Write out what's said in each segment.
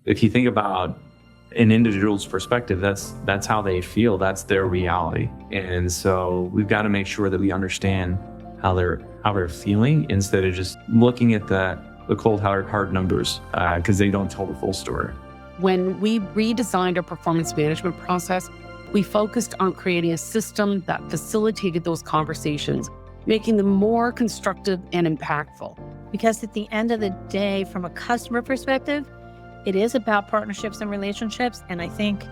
if you think about an individual's perspective, that's how they feel. That's their reality. And so we've got to make sure that we understand how they're feeling instead of just looking at the cold hard numbers because they don't tell the full story. When we redesigned our performance management process, we focused on creating a system that facilitated those conversations, making them more constructive and impactful. Because at the end of the day, from a customer perspective, it is about partnerships and relationships. And I think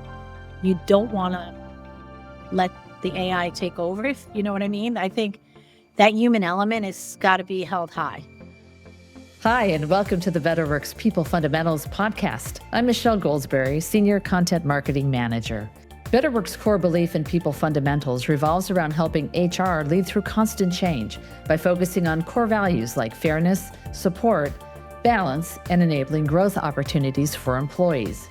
you don't want to let the AI take over, if you know what I mean. I think that human element has got to be held high. Hi, and welcome to the BetterWorks People Fundamentals podcast. I'm Michelle Goldsberry, Senior Content Marketing Manager. BetterWorks' core belief in people fundamentals revolves around helping HR lead through constant change by focusing on core values like fairness, support, balance, and enabling growth opportunities for employees.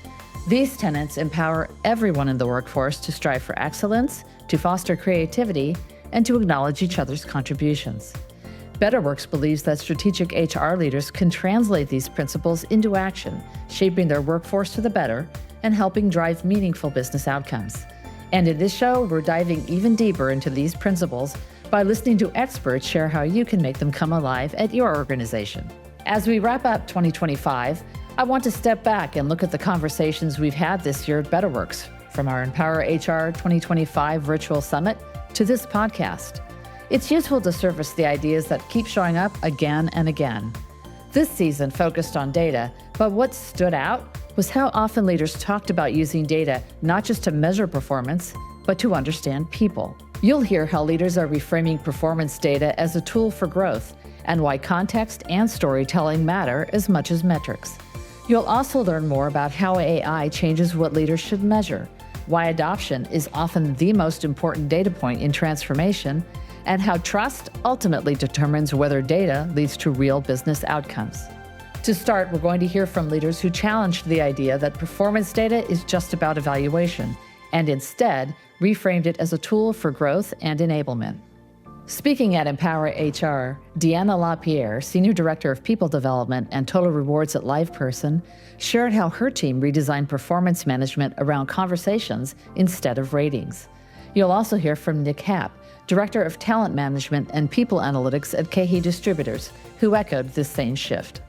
These tenets empower everyone in the workforce to strive for excellence, to foster creativity, and to acknowledge each other's contributions. BetterWorks believes that strategic HR leaders can translate these principles into action, shaping their workforce for the better and helping drive meaningful business outcomes. And in this show, we're diving even deeper into these principles by listening to experts share how you can make them come alive at your organization. As we wrap up 2025, I want to step back and look at the conversations we've had this year at BetterWorks, from our Empower HR 2025 virtual summit to this podcast. It's useful to surface the ideas that keep showing up again and again. This season focused on data, but what stood out was how often leaders talked about using data not just to measure performance, but to understand people. You'll hear how leaders are reframing performance data as a tool for growth and why context and storytelling matter as much as metrics. You'll also learn more about how AI changes what leaders should measure, why adoption is often the most important data point in transformation, and how trust ultimately determines whether data leads to real business outcomes. To start, we're going to hear from leaders who challenged the idea that performance data is just about evaluation, and instead reframed it as a tool for growth and enablement. Speaking at Empower HR, Deanna LaPierre, Senior Director of People Development and Total Rewards at LivePerson, shared how her team redesigned performance management around conversations instead of ratings. You'll also hear from Nick Happ, Director of Talent Management and People Analytics at KeHE Distributors, who echoed this same shift.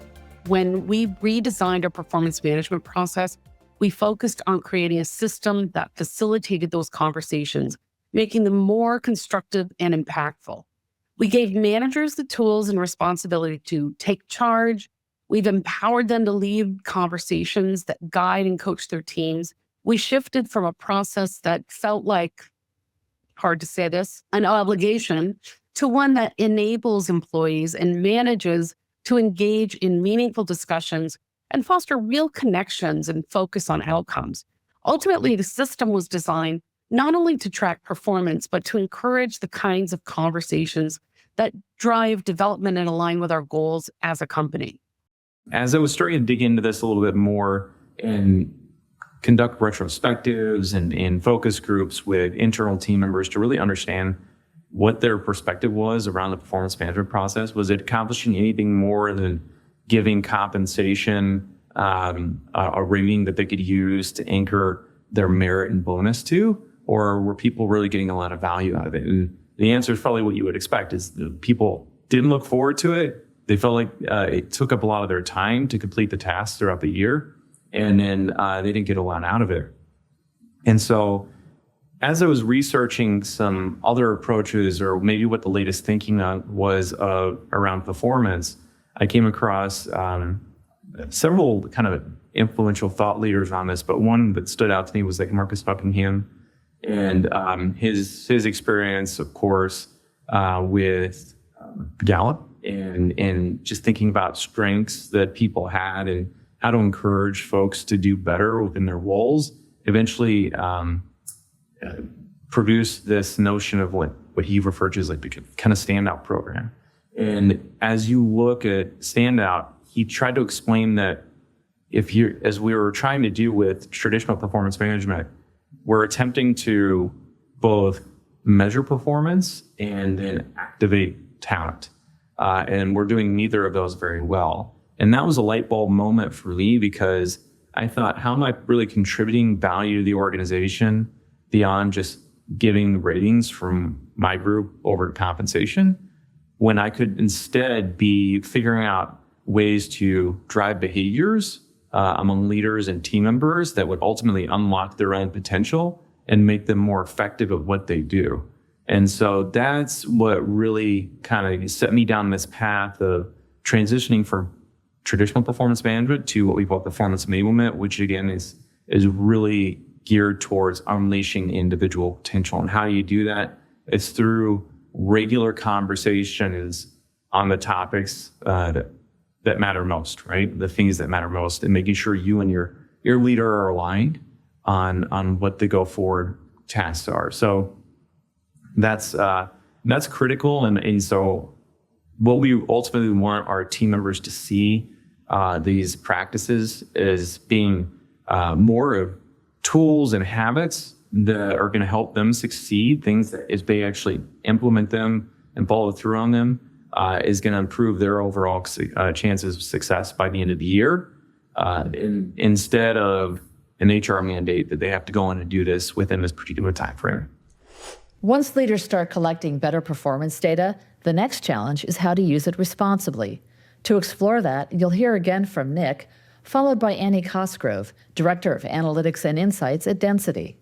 When we redesigned our performance management process, we focused on creating a system that facilitated those conversations, making them more constructive and impactful. We gave managers the tools and responsibility to take charge. We've empowered them to lead conversations that guide and coach their teams. We shifted from a process that felt like, hard to say this, an obligation, to one that enables employees and managers to engage in meaningful discussions and foster real connections and focus on outcomes. Ultimately, the system was designed not only to track performance, but to encourage the kinds of conversations that drive development and align with our goals as a company. As I was starting to dig into this a little bit more and conduct retrospectives and focus groups with internal team members to really understand what their perspective was around the performance management process, was it accomplishing anything more than giving compensation a rating that they could use to anchor their merit and bonus to? Or were people really getting a lot of value out of it? And the answer is probably what you would expect, is the people didn't look forward to it. They felt like it took up a lot of their time to complete the tasks throughout the year. And then they didn't get a lot out of it. And so as I was researching some other approaches, or maybe what the latest thinking was around performance, I came across several kind of influential thought leaders on this, but one that stood out to me was like Marcus Buckingham. And his experience, of course, with Gallup and just thinking about strengths that people had and how to encourage folks to do better within their roles, eventually produced this notion of what he referred to as like the kind of standout program. And as you look at standout, he tried to explain that as we were trying to do with traditional performance management, we're attempting to both measure performance and then activate talent. And we're doing neither of those very well. And that was a light bulb moment for me, because I thought, how am I really contributing value to the organization beyond just giving ratings from my group over compensation, when I could instead be figuring out ways to drive behaviors among leaders and team members that would ultimately unlock their own potential and make them more effective at what they do. And so that's what really kind of set me down this path of transitioning from traditional performance management to what we call performance enablement, which again is really geared towards unleashing individual potential. And how you do that? It's through regular conversations on the topics that matter most, right? The things that matter most, and making sure you and your leader are aligned on what the go forward tasks are. So that's critical. And so what we ultimately want our team members to see these practices as being more of tools and habits that are going to help them succeed. Things that if they actually implement them and follow through on them, is going to improve their overall chances of success by the end of the year, instead of an HR mandate that they have to go in and do this within this particular time frame. Once leaders start collecting better performance data, the next challenge is how to use it responsibly. To explore that, you'll hear again from Nick, followed by Annie Cosgrove, Director of Analytics and Insights at Density.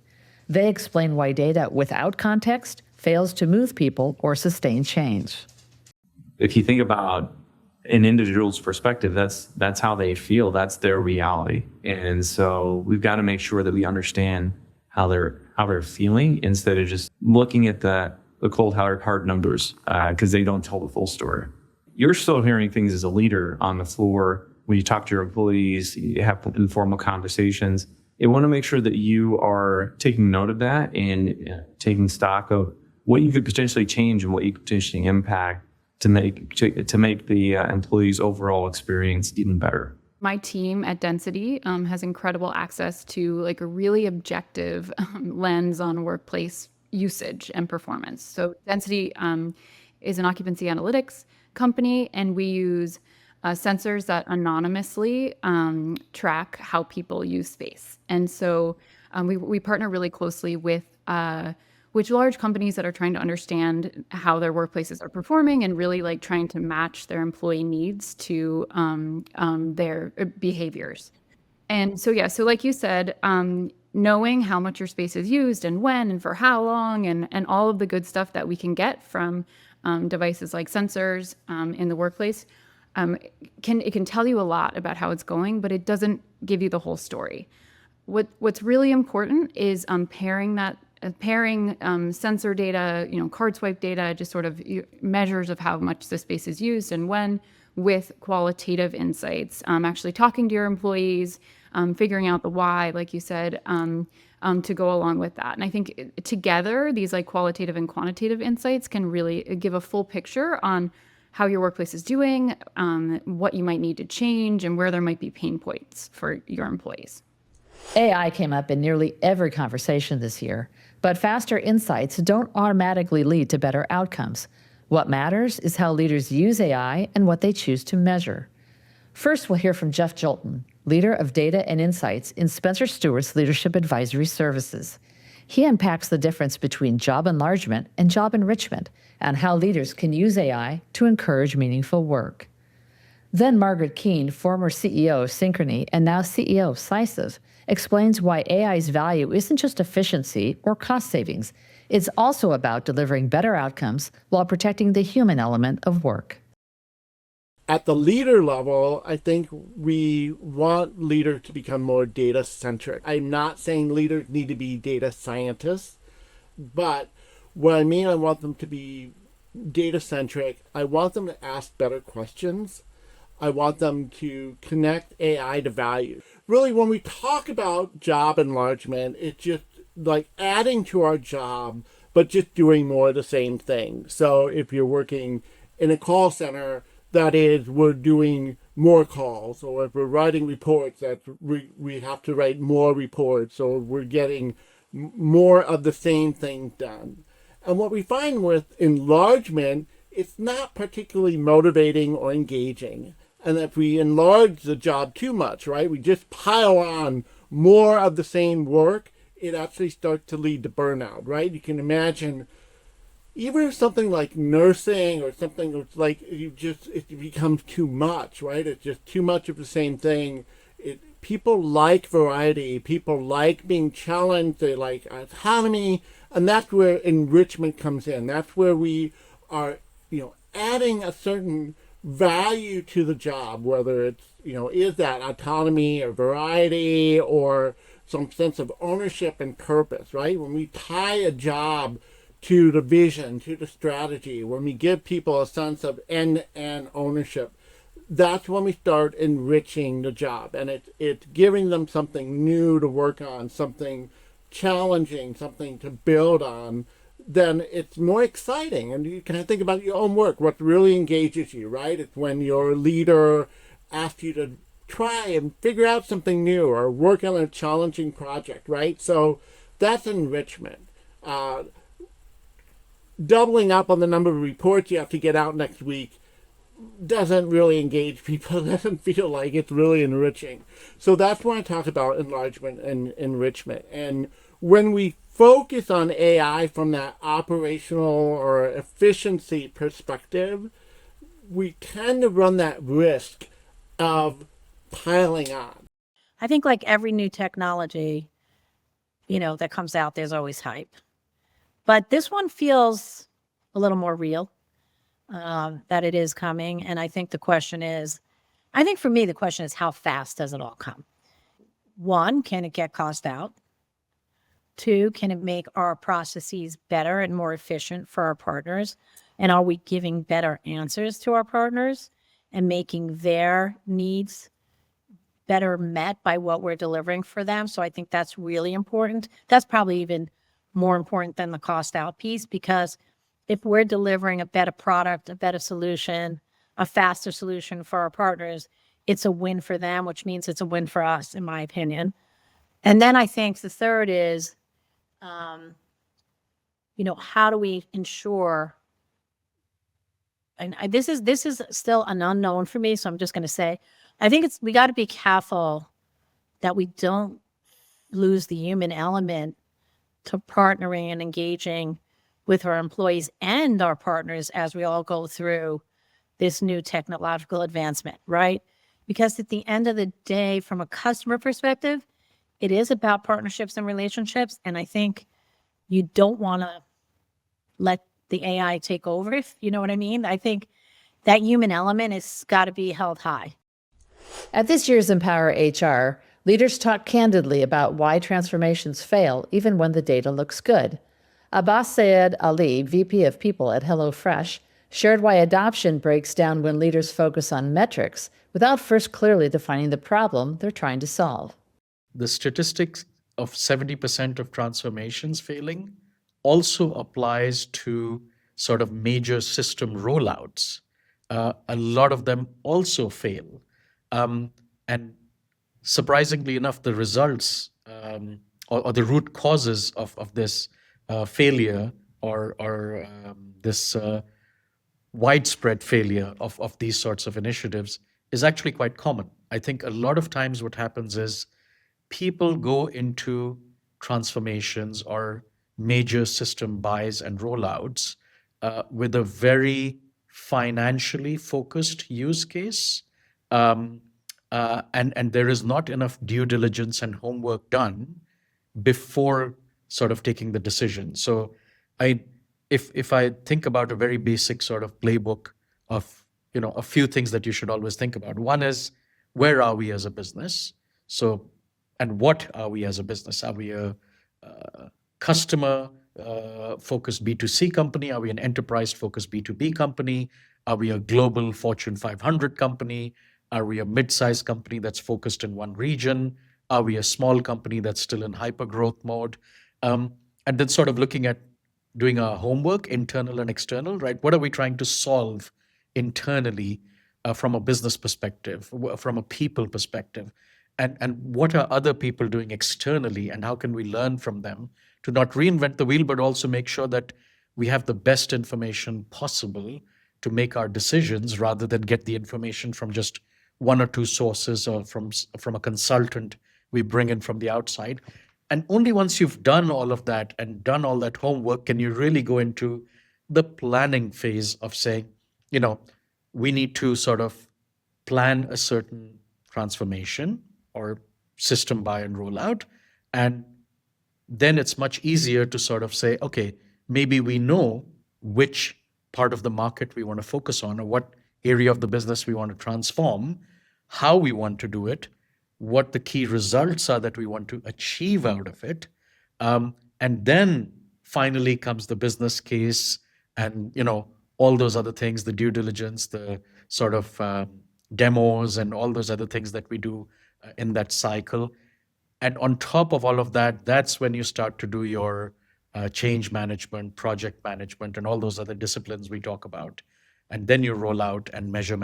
They explain why data without context fails to move people or sustain change. If you think about an individual's perspective, that's how they feel. That's their reality. And so we've got to make sure that we understand how they're feeling instead of just looking at the cold hard numbers, because they don't tell the full story. You're still hearing things as a leader on the floor when you talk to your employees, you have informal conversations. You want to make sure that you are taking note of that and taking stock of what you could potentially change and what you could potentially impact to make the employees' overall experience even better. My team at Density has incredible access to like a really objective lens on workplace usage and performance. So Density is an occupancy analytics company, and we use sensors that anonymously track how people use space. And so we partner really closely with large companies that are trying to understand how their workplaces are performing and really like trying to match their employee needs to their behaviors. And so, yeah, so like you said, knowing how much your space is used and when and for how long and all of the good stuff that we can get from devices like sensors in the workplace, it can tell you a lot about how it's going, but it doesn't give you the whole story. What's really important is pairing sensor data, card swipe data, just sort of measures of how much the space is used and when, with qualitative insights, actually talking to your employees, figuring out the why, like you said, to go along with that. And I think together, these like qualitative and quantitative insights can really give a full picture on how your workplace is doing, what you might need to change, and where there might be pain points for your employees. AI came up in nearly every conversation this year, but faster insights don't automatically lead to better outcomes. What matters is how leaders use AI and what they choose to measure. First, we'll hear from Jeff Jolton, leader of data and insights in Spencer Stuart's Leadership Advisory Services. He unpacks the difference between job enlargement and job enrichment and how leaders can use AI to encourage meaningful work. Then Margaret Keane, former CEO of Synchrony and now CEO of Sisive, explains why AI's value isn't just efficiency or cost savings. It's also about delivering better outcomes while protecting the human element of work. At the leader level, I think we want leaders to become more data-centric. I'm not saying leaders need to be data scientists, but what I mean, I want them to be data-centric. I want them to ask better questions. I want them to connect AI to value. Really, when we talk about job enlargement, it's just like adding to our job, but just doing more of the same thing. So if you're working in a call center, that is, we're doing more calls, or if we're writing reports, that we have to write more reports, or we're getting more of the same thing done. And what we find with enlargement, it's not particularly motivating or engaging. And if we enlarge the job too much, right, we just pile on more of the same work, it actually starts to lead to burnout, right? You can imagine even if something like nursing or something that's like it becomes too much, right? It's just too much of the same thing. People like variety. People like being challenged. They like autonomy, and that's where enrichment comes in. That's where we are, adding a certain value to the job, whether it's, is that autonomy or variety or some sense of ownership and purpose, right? When we tie a job to the vision, to the strategy, when we give people a sense of end-to-end ownership, that's when we start enriching the job. And it's giving them something new to work on, something challenging, something to build on. Then it's more exciting. And you can think about your own work, what really engages you, right? It's when your leader asks you to try and figure out something new or work on a challenging project, right? So that's enrichment. Doubling up on the number of reports you have to get out next week doesn't really engage people. It doesn't feel like it's really enriching. So that's when I talk about enlargement and enrichment. And when we focus on AI from that operational or efficiency perspective, we tend to run that risk of piling on. I think like every new technology, that comes out, there's always hype. But this one feels a little more real, that it is coming. And I think for me, the question is how fast does it all come? One, can it get cost out? Two, can it make our processes better and more efficient for our partners? And are we giving better answers to our partners and making their needs better met by what we're delivering for them? So I think that's really important. That's probably even more important than the cost out piece, because if we're delivering a better product, a better solution, a faster solution for our partners, it's a win for them, which means it's a win for us, in my opinion. And then I think the third is, how do we ensure, and this is still an unknown for me, so I'm just going to say, I think we got to be careful that we don't lose the human element to partnering and engaging with our employees and our partners as we all go through this new technological advancement, right? Because at the end of the day, from a customer perspective, it is about partnerships and relationships. And I think you don't want to let the AI take over, if you know what I mean. I think that human element has got to be held high. At this year's Empower HR, leaders talk candidly about why transformations fail even when the data looks good. Abbas Sayed Ali, VP of People at HelloFresh, shared why adoption breaks down when leaders focus on metrics without first clearly defining the problem they're trying to solve. The statistics of 70% of transformations failing also applies to sort of major system rollouts. A lot of them also fail. And surprisingly enough, the results or the root causes of this failure or this widespread failure of these sorts of initiatives is actually quite common. I think a lot of times what happens is people go into transformations or major system buys and rollouts with a very financially focused use case. And there is not enough due diligence and homework done before sort of taking the decision. So if I think about a very basic sort of playbook of, a few things that you should always think about. One is, where are we as a business? So, and what are we as a business? Are we a customer focused B2C company? Are we an enterprise focused B2B company? Are we a global Fortune 500 company? Are we a mid-sized company that's focused in one region? Are we a small company that's still in hyper-growth mode? And then sort of looking at doing our homework, internal and external, right? What are we trying to solve internally from a business perspective, from a people perspective? And what are other people doing externally, and how can we learn from them to not reinvent the wheel, but also make sure that we have the best information possible to make our decisions rather than get the information from just one or two sources or from a consultant we bring in from the outside. And only once you've done all of that and done all that homework can you really go into the planning phase of saying, we need to sort of plan a certain transformation or system buy and rollout. And then it's much easier to sort of say, okay, maybe we know which part of the market we want to focus on or what area of the business we want to transform, how we want to do it, what the key results are that we want to achieve out of it. And then finally comes the business case and, all those other things, the due diligence, the sort of demos and all those other things that we do in that cycle. And on top of all of that, that's when you start to do your change management, project management, and all those other disciplines we talk about. And then you roll out and measure,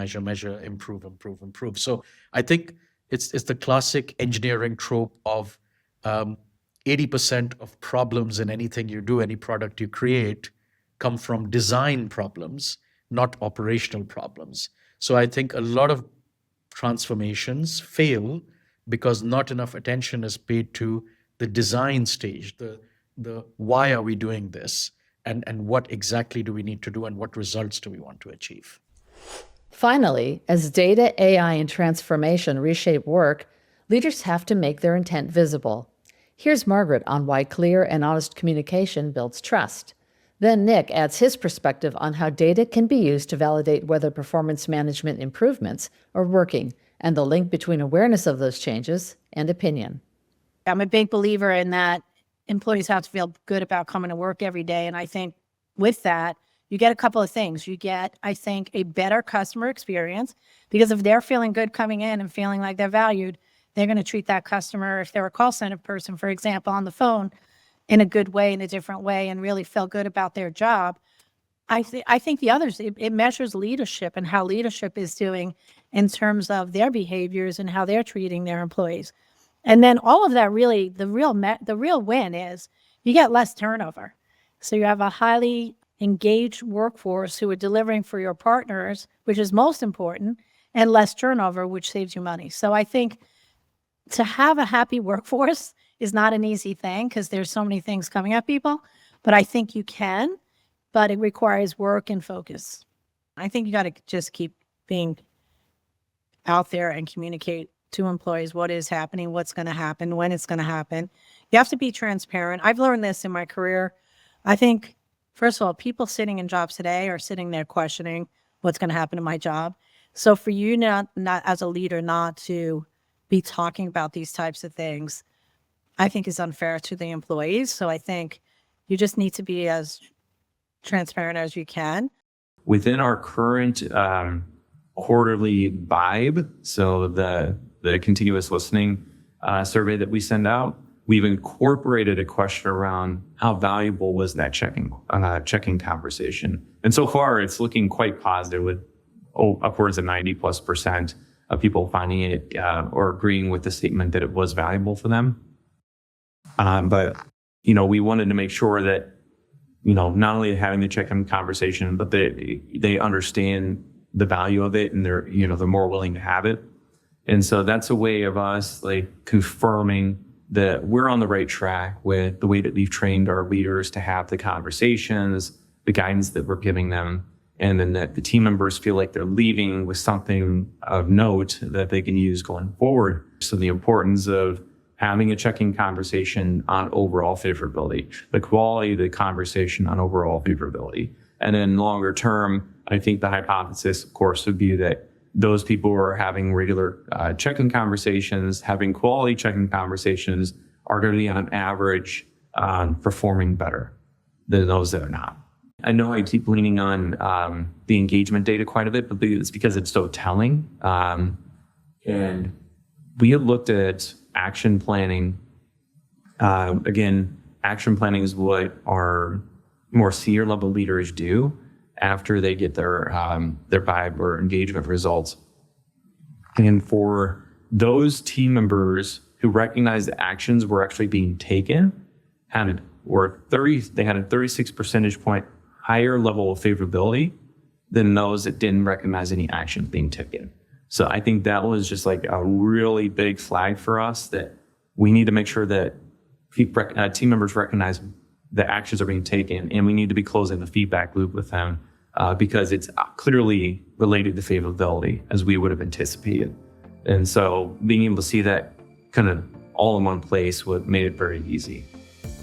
improve. So I think it's the classic engineering trope of 80% of problems in anything you do, any product you create, come from design problems, not operational problems. So I think a lot of transformations fail because not enough attention is paid to the design stage, the why are we doing this, and what exactly do we need to do, and what results do we want to achieve. Finally, as data, AI, and transformation reshape work, leaders have to make their intent visible. Here's Margaret on why clear and honest communication builds trust. Then Nick adds his perspective on how data can be used to validate whether performance management improvements are working and the link between awareness of those changes and opinion. I'm a big believer in that employees have to feel good about coming to work every day. And I think with that, you get a couple of things. You get, I think, a better customer experience, because if they're feeling good coming in and feeling like they're valued, they're going to treat that customer, if they're a call center person, for example, on the phone, in a good way, in a different way, and really feel good about their job. I think the others, it measures leadership and how leadership is doing in terms of their behaviors and how they're treating their employees. And then all of that really, the real win is you get less turnover. So you have a highly engaged workforce who are delivering for your partners, which is most important, and less turnover, which saves you money. So I think to have a happy workforce is not an easy thing because there's so many things coming at people, but I think you can, but it requires work and focus. I think you got to just keep being out there and communicate to employees what is happening, what's going to happen, when it's going to happen. You have to be transparent. I've learned this in my career. I think, first of all, people sitting in jobs today are sitting there questioning what's going to happen to my job. So for you not as a leader not to be talking about these types of things, I think is unfair to the employees. So I think you just need to be as transparent as you can. Within our current quarterly vibe, so the continuous listening survey that we send out, we've incorporated a question around how valuable was that checking conversation. And so far, it's looking quite positive with upwards of 90+% of people finding it or agreeing with the statement that it was valuable for them. But we wanted to make sure that, not only having the check-in conversation, but they understand the value of it and they're more willing to have it. And so that's a way of us confirming that we're on the right track with the way that we've trained our leaders to have the conversations, the guidance that we're giving them, and then that the team members feel like they're leaving with something of note that they can use going forward. So the importance of having a check-in conversation on overall favorability, the quality of the conversation on overall favorability. And then longer term, I think the hypothesis, of course, would be that those people who are having regular check-in conversations, having quality check-in conversations, are going to be on average performing better than those that are not. I know I keep leaning on the engagement data quite a bit, but it's because it's so telling. And we had looked at action planning. Again, action planning is what our more senior level leaders do after they get their vibe or engagement results. And for those team members who recognize that actions were actually being taken, they had a 36 percentage point higher level of favorability than those that didn't recognize any action being taken. So I think that was just like a really big flag for us that we need to make sure that team members recognize the actions are being taken, and we need to be closing the feedback loop with them because it's clearly related to favorability as we would have anticipated. And so being able to see that kind of all in one place made it very easy.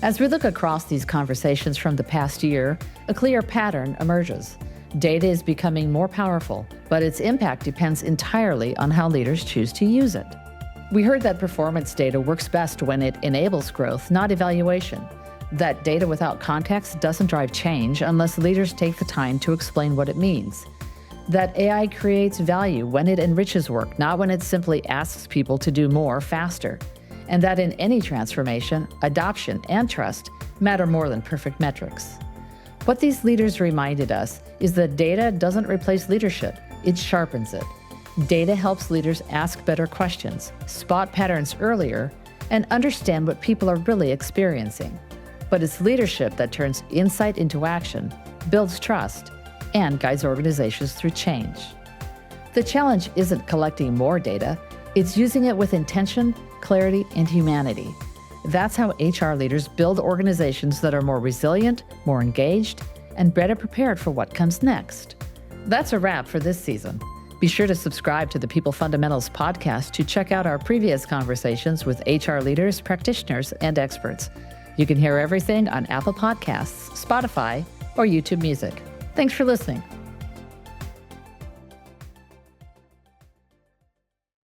As we look across these conversations from the past year, a clear pattern emerges. Data is becoming more powerful, but its impact depends entirely on how leaders choose to use it. We heard that performance data works best when it enables growth, not evaluation. That data without context doesn't drive change unless leaders take the time to explain what it means. That AI creates value when it enriches work, not when it simply asks people to do more faster. And that in any transformation, adoption and trust matter more than perfect metrics. What these leaders reminded us is that data doesn't replace leadership, it sharpens it. Data helps leaders ask better questions, spot patterns earlier, and understand what people are really experiencing. But it's leadership that turns insight into action, builds trust, and guides organizations through change. The challenge isn't collecting more data, it's using it with intention, clarity, and humanity. That's how HR leaders build organizations that are more resilient, more engaged, and better prepared for what comes next. That's a wrap for this season. Be sure to subscribe to the People Fundamentals podcast to check out our previous conversations with HR leaders, practitioners, and experts. You can hear everything on Apple Podcasts, Spotify, or YouTube Music. Thanks for listening.